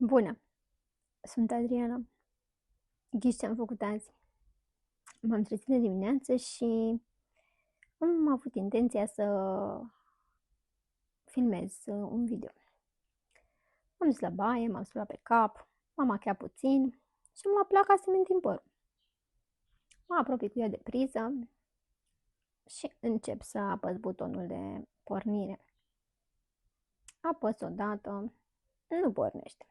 Bună! Sunt Adriana. Ghiși ce am făcut azi? M-am trezit de dimineață și am avut intenția să filmez un video. Am dus la baie, m-am spălat pe cap, m-am machiat puțin și m-am apucat ca să-mi întind părul. Mă apropii cu ea de priză și încep să apăs butonul de pornire. Apăs o dată, nu pornește.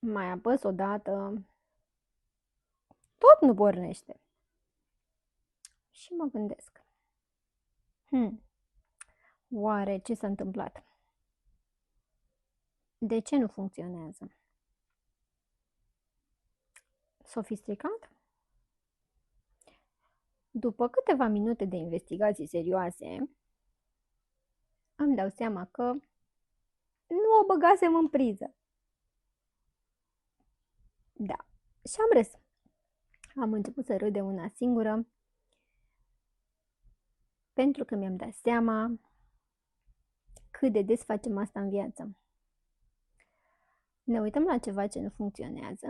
Mai apăs o dată, tot nu pornește. Și mă gândesc. Oare ce s-a întâmplat? De ce nu funcționează? S-o fi stricat? După câteva minute de investigații serioase, îmi dau seama că nu o băgasem în priză. Da, și am râs. Am început să râd de una singură, pentru că mi-am dat seama cât de des facem asta în viață. Ne uităm la ceva ce nu funcționează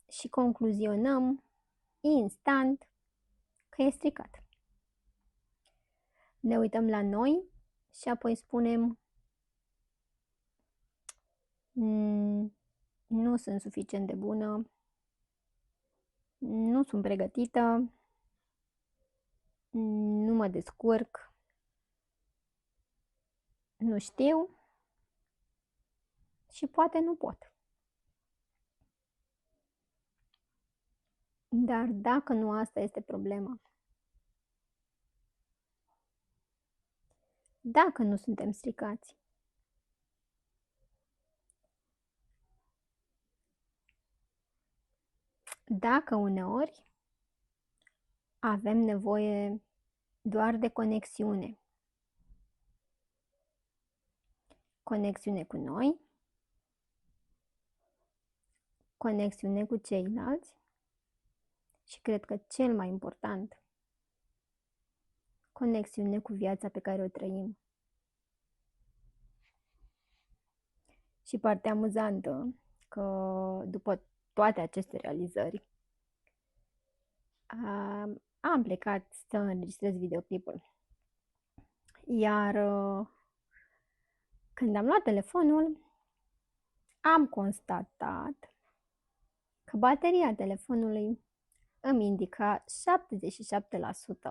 și concluzionăm instant că e stricat. Ne uităm la noi și apoi spunem nu sunt suficient de bună, nu sunt pregătită, nu mă descurc, nu știu și poate nu pot. Dar dacă nu asta este problema, dacă nu suntem stricați, dacă uneori avem nevoie doar de conexiune, conexiune cu noi, conexiune cu ceilalți și cred că cel mai important, conexiune cu viața pe care o trăim. Și partea amuzantă că după toate aceste realizări am plecat să înregistrez videoclipul. Iar când am luat telefonul, am constatat că bateria telefonului îmi indica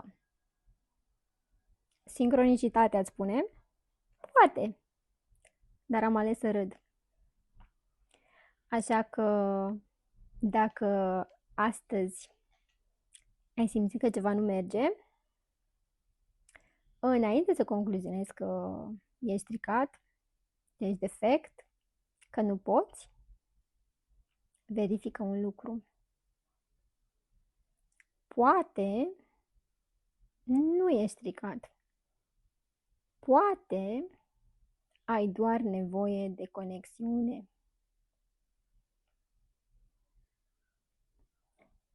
77%. Sincronicitatea îți spune? Poate, dar am ales să râd. Așa că dacă astăzi ai simțit că ceva nu merge, înainte să concluzionezi că ești stricat, ești defect, că nu poți, verifică un lucru. Poate nu ești stricat. Poate ai doar nevoie de conexiune.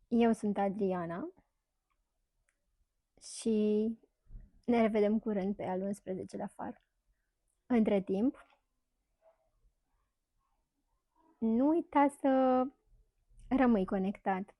Eu sunt Adriana și ne revedem curând pe al 11-lea far. Între timp, nu uita să rămâi conectat.